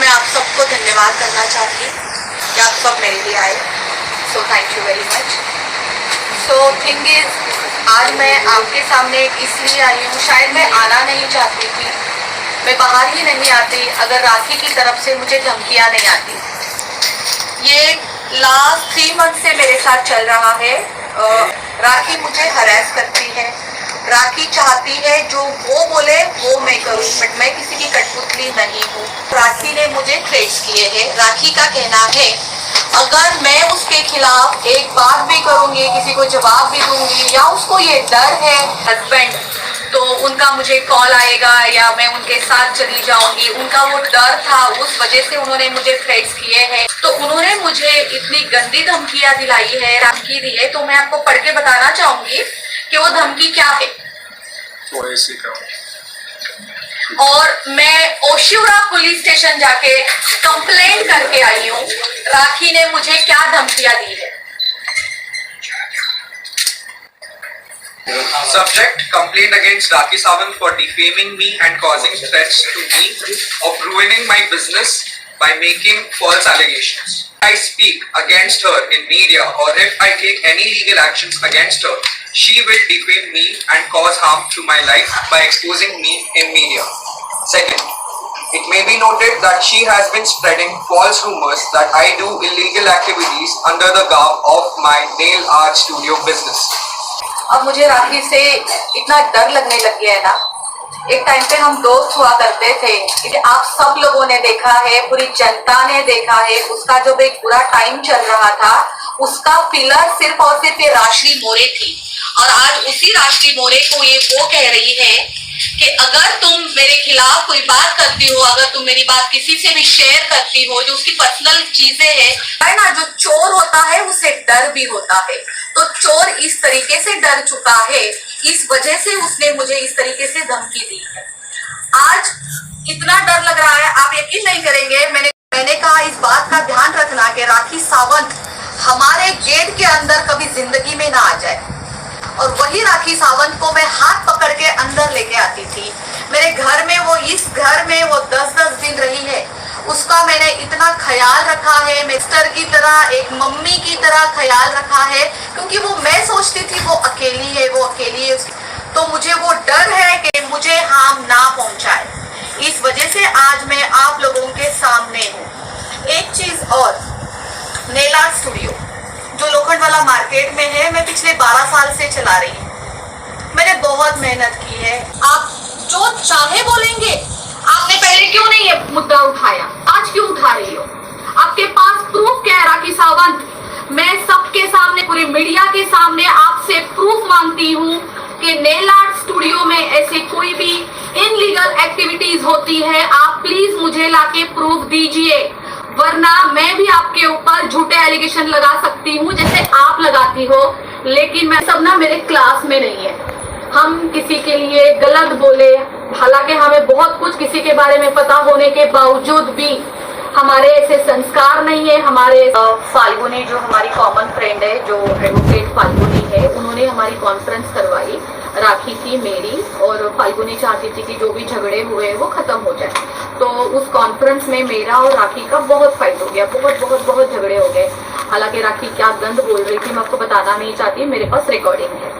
मैं आप सबको धन्यवाद करना चाहती हूँ कि आप सब मेरे लिए आए। So thank you very much. So thing is, आज मैं आपके सामने इसलिए आई हूँ, शायद मैं आना नहीं चाहती थी, मैं बाहर ही नहीं आती अगर राखी की तरफ से मुझे धमकियाँ नहीं आती। ये लास्ट 3 मंथ से मेरे साथ चल रहा है। राखी मुझे हरास करती है, राखी चाहती है जो वो बोले वो मैं करूं, बट मैं किसी की कठपुतली नहीं हूँ। राखी ने मुझे थ्रेट्स किए हैं। राखी का कहना है अगर मैं उसके खिलाफ एक बात भी करूंगी, किसी को जवाब भी दूंगी, या उसको ये डर है हस्बैंड, तो उनका मुझे कॉल आएगा या मैं उनके साथ चली जाऊंगी, उनका वो डर था, उस वजह से उन्होंने मुझे थ्रेट्स किए हैं। तो उन्होंने मुझे इतनी गंदी धमकियां दिलाई है, धमकी दी है, तो मैं आपको पढ़ के बताना चाहूंगी कि वो धमकी क्या है। और मैं ओशिवरा पुलिस स्टेशन जाके कंप्लेंट करके आई हूँ, राखी ने मुझे क्या धमकियां दी है। Subject: complaint against Rakhi Sawant for defaming me and causing threats to me of ruining my business by making false allegations. If I speak against her in media or if I take any legal actions against her, she will defame me and cause harm to my life by exposing me in media. Second, it may be noted that she has been spreading false rumors that I do illegal activities under the garb of my nail art studio business. अब मुझे राखी से इतना डर लगने लग गया है ना। एक टाइम पे हम दोस्त हुआ करते थे, क्योंकि आप सब लोगों ने देखा है, पूरी जनता ने देखा है, उसका जो एक बुरा टाइम चल रहा था, उसका पिलर सिर्फ और सिर्फ ये राश्री मोरे थी। और आज उसी राश्री मोरे को ये वो कह रही है कि अगर तुम मेरे खिलाफ कोई बात करती हो, अगर तुम मेरी बात किसी से भी शेयर करती हो, जो उसकी पर्सनल चीजें है ना, जो चोर होता है उसे डर भी होता है। तो चोर इस तरीके से डर चुका है, इस वजह से उसने मुझे इस तरीके से धमकी दी है। आज इतना डर लग रहा है, आप यकीन नहीं करेंगे, मैंने कहा इस बात का ध्यान रखना कि राखी सावंत हमारे गेट के अंदर कभी जिंदगी में ना आ जाए। और वही राखी सावंत को मैं हाथ पकड़ के अंदर लेके आती थी। मेरे घर में वो, इस घर में वो 10-10 दिन रही है, उसका मैंने इतना ख्याल रखा है, मिस्टर की तरह, एक मम्मी की तरह ख्याल रखा है, क्योंकि वो, मैं सोचती थी वो अकेली है, वो अकेली है, तो मुझे वो डर है कि मुझे हार्म ना पहुंचाए। इस वजह से आज मैं आप लोगों के सामने हूँ। एक चीज और, नेल आर्ट स्टूडियो जो लोखंडवाला मार्केट में है, मैं पिछले 12 साल से चला रही हूँ। मैंने बहुत मेहनत की है। आप जो चाहे बोलेंगे, आपने पहले क्यों नहीं ये मुद्दा उठाया, आज क्यों उठा रही हो? आपके पास प्रूफ क्या है राखी सावंत? मैं सबके सामने, पूरी मीडिया के सामने आपसे प्रूफ मांगती हूँ कि नेल आर्ट स्टूडियो में ऐसे कोई भी इनलीगल एक्टिविटीज होती है, आप प्लीज मुझे लाके प्रूफ दीजिए, वरना मैं भी आपके ऊपर झूठे एलिगेशन लगा सकती हूँ जैसे आप लगाती हो। लेकिन मैं सब ना मेरे क्लास में नहीं है, हम किसी के लिए गलत बोले, हालांकि हमें बहुत कुछ किसी के बारे में पता होने के बावजूद भी हमारे ऐसे संस्कार नहीं है। हमारे फाल्गुनी, जो हमारी कॉमन फ्रेंड है, जो एडवोकेट फाल्गुनी है, उन्होंने हमारी कॉन्फ्रेंस करवाई राखी की, मेरी, और फाल्गुनी चाहती थी कि जो भी झगड़े हुए वो खत्म हो जाए। तो उस कॉन्फ्रेंस में मेरा और राखी का बहुत फाइट हो गया, बहुत झगड़े हो गए। हालांकि राखी क्या गंद बोल रही थी मैं आपको बताना नहीं चाहती, मेरे पास रिकॉर्डिंग है,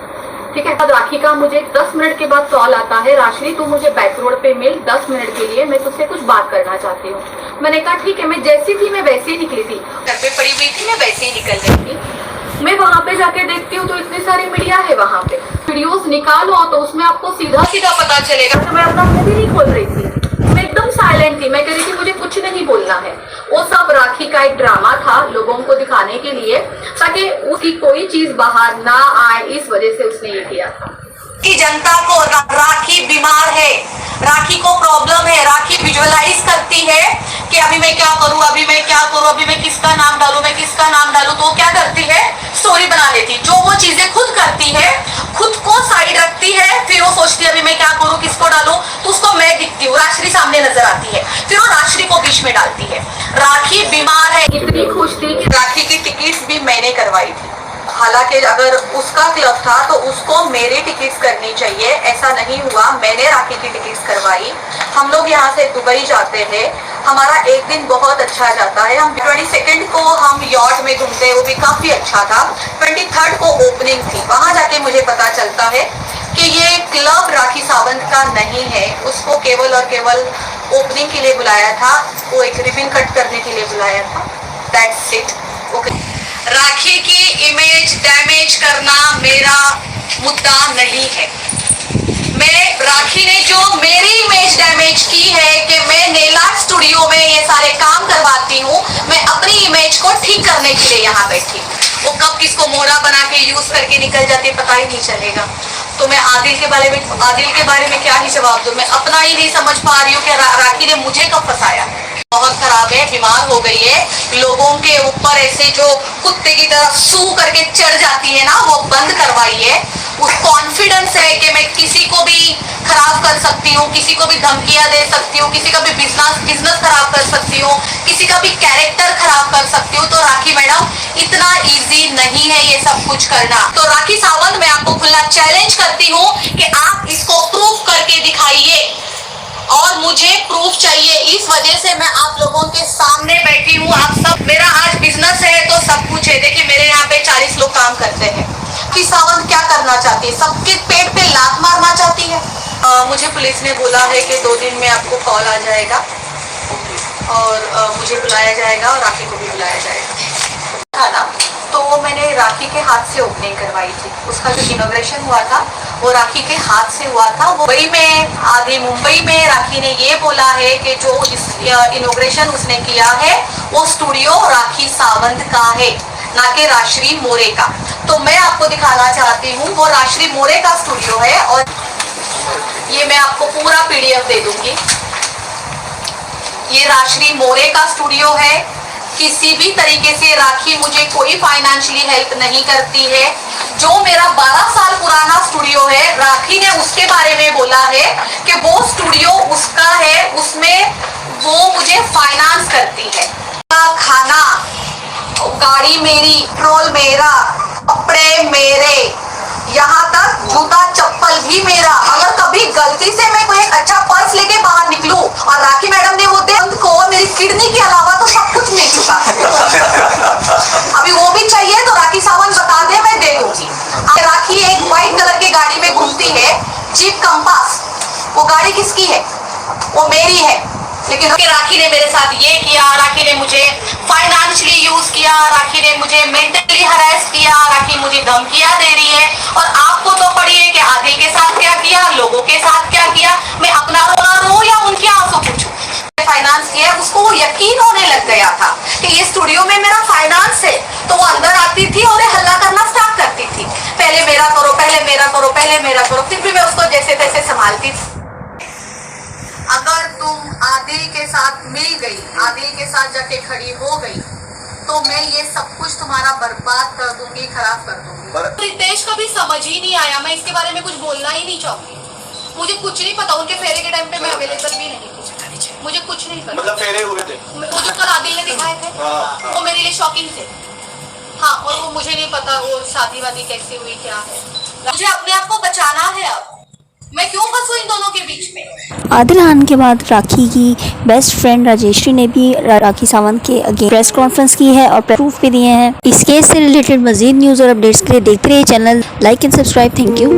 ठीक है। अब राखी का मुझे 10 मिनट के बाद कॉल आता है, राशि तू मुझे बैक रोड पे मिल 10 मिनट के लिए, मैं तुझसे कुछ बात करना चाहती हूँ। मैंने कहा ठीक है। मैं जैसी थी मैं वैसे ही निकली थी, घर पे पड़ी हुई थी, मैं वैसे ही निकल गई थी। मैं वहाँ पे जाके देखती हूँ तो इतनी सारी मीडिया है वहाँ पे, वीडियोस निकालो तो उसमें आपको सीधा सीधा पता चलेगा। तो मैं अपना मुंह भी नहीं खोल रही थी, मैं एकदम साइलेंट थी, मैं कह रही थी मुझे कुछ नहीं बोलना है। वो सब राखी का एक ड्रामा था लोगों को दिखाने के लिए, ताकि उसकी कोई चीज बाहर ना आए, इस वजह से उसने ये किया था। कि जनता को राखी बीमार है, राखी को प्रॉब्लम है, राखी विजुअलाइज करती है कि अभी मैं क्या करूं, अभी मैं क्या करूं, अभी मैं किसका नाम डालूं, मैं किसका नाम डालूं। तो क्या करती है, स्टोरी बना लेती। जो वो चीजें खुद करती है, खुद को साइड रखती है, फिर वो सोचती है अभी मैं क्या करूं, किसको डालूं, तो उसको मैं दिखती हूँ, राश्री सामने नजर आती है, फिर वो राश्री को बीच में डालती है। राखी बीमार है। इतनी खुश थी कि राखी की टिकट भी मैंने करवाई थी। हालांकि अगर उसका क्लब था तो उसको मेरी टिकट्स करनी चाहिए, ऐसा नहीं हुआ। मैंने राखी की टिकट्स करवाई। हम लोग यहाँ से दुबई जाते थे, हमारा एक दिन बहुत अच्छा जाता है। हम 22 को हम यॉट में घूमते, वो भी काफ़ी अच्छा था। 23 को ओपनिंग थी, वहाँ जाके मुझे पता चलता है कि ये क्लब राखी सावंत का नहीं है। उसको केवल और केवल ओपनिंग के लिए बुलाया था, वो एक रिबन कट करने के लिए बुलाया था। That's it. ओके, राखी की इमेज डैमेज करना मेरा मुद्दा नहीं है। मैं राखी ने जो मेरी इमेज डैमेज की है कि मैं नेला स्टूडियो में ये सारे काम करवाती हूँ, मैं अपनी इमेज को ठीक करने के लिए यहाँ बैठी। वो कब किसको मोहरा बना के यूज करके निकल जाती पता ही नहीं चलेगा। तो मैं आदिल के बारे में क्या ही जवाब दूं? मैं अपना ही नहीं समझ पा रही हूँ कि राखी ने मुझे कब फंसाया। बहुत खराब है, बीमार हो गई है। लोगों के ऊपर ऐसे जो कुत्ते की तरह सू करके चढ़ जाती है ना, वो बंद करवाइए। उस कॉन्फिडेंस है कि मैं किसी को भी खराब कर सकती हूँ, किसी को भी धमकियां दे सकती हूँ, किसी का भी बिजनेस खराब कर सकती हूँ, किसी का भी कैरेक्टर खराब कर सकती हूँ। तो राखी मैडम, इतना इजी नहीं है ये सब कुछ करना। तो राखी सावंत, मैं आपको खुला चैलेंज करती हूँ कि आप इसको प्रूफ करके दिखाइए, और मुझे प्रूफ चाहिए। इस वजह से मैं आप लोगों के सामने बैठी हूँ। आप सब, मेरा आज बिजनेस है तो सब कुछ है। देखिए, मेरे यहाँ पे 40 लोग काम करते हैं। राखी सावंत क्या करना चाहती है? सबके पेट पे लात मारना चाहती है। मुझे पुलिस ने बोला है कि 2 दिन में आपको कॉल आ जाएगा और मुझे बुलाया जाएगा और राखी को भी बुलाया जाएगा, था ना। तो मैंने राखी के हाथ से ओपनिंग करवाई थी। उसका जो इनॉग्रेशन हुआ था वो राखी के हाथ से हुआ था। मुंबई में राखी ने ये बोला है कि जो इनॉग्रेशन उसने किया है वो स्टूडियो राखी सावंत का है, ना कि राजश्री मोरे का। तो मैं आपको दिखाना चाहती हूँ, वो राजश्री मोरे का स्टूडियो है और ये मैं आपको पूरा PDF दे दूंगी। ये राजश्री मोरे का स्टूडियो है। किसी भी तरीके से राखी मुझे कोई फाइनेंशियली हेल्प नहीं करती है। जो मेरा 12 साल पुराना स्टूडियो है, राखी ने उसके बारे में बोला है कि वो स्टूडियो उसका है, उसमें वो मुझे फाइनेंस करती है। खाना, गाड़ी मेरी, पेट्रोल मेरा, कपड़े मेरे, यहाँ तक जूता चप्पल भी मेरा। अगर कभी गलती से मैं कोई एक अच्छा पर्स लेके बाहर निकलूं और राखी मैडम ने वो दे को मेरी किडनी के अलावा तो सब कुछ मिल चुका है। अभी वो भी चाहिए तो राखी सावंत बता दे, मैं दे दूंगी। राखी एक व्हाइट कलर की गाड़ी में घूमती है, जीप कंपास। वो गाड़ी किसकी है? वो मेरी है। लेकिन राखी ने मेरे साथ ये किया, राखी ने मुझे फाइनेंशियली यूज किया, राखी ने मुझे मेंटली हरास किया, राखी मुझे धमकियां दे रही है। और आपको तो पड़ी है कि आदिल के साथ क्या किया, लोगों के साथ क्या किया। मैं अपना रोना रो या उनके आंसू पूछूं? फाइनेंस किया, उसको वो यकीन होने लग गया था कि ये स्टूडियो में मेरा फाइनेंस है। तो वो अंदर आती थी और हल्ला करना स्टार्ट करती थी, पहले मेरा करो, पहले मेरा करो, पहले मेरा करो। फिर भी मैं उसको जैसे तैसे संभालती थी। अगर तुम आदिल के साथ मिल गई, आदिल के साथ जाके खड़ी हो गई, तो मैं ये सब कुछ तुम्हारा बर्बाद कर दूंगी, खराब कर दूंगी। रितेश का भी समझ ही नहीं आया, मैं इसके बारे में कुछ बोलना ही नहीं चाहूंगी। मुझे कुछ नहीं पता, उनके फेरे के टाइम पे मैं अवेलेबल भी नहीं थी, मुझे कुछ नहीं पता। मतलब फेरे हुए थे वो जो कल आदिल ने दिखाए थे, वो मेरे लिए शॉकिंग थे। हाँ, और वो मुझे नहीं पता वो शादी वादी कैसे हुई, क्या है। मुझे अपने आप को बचाना है। अब मैं क्यों फंसूं इन दोनों के बीच में? आदिल खान के बाद राखी की बेस्ट फ्रेंड राजेश्री ने भी राखी सावंत के अगेंस्ट प्रेस कॉन्फ्रेंस की है और प्रूफ भी दिए हैं। इस केस से रिलेटेड मजीद न्यूज़ और अपडेट्स के लिए देखते रहिए channel, like and subscribe. Thank you.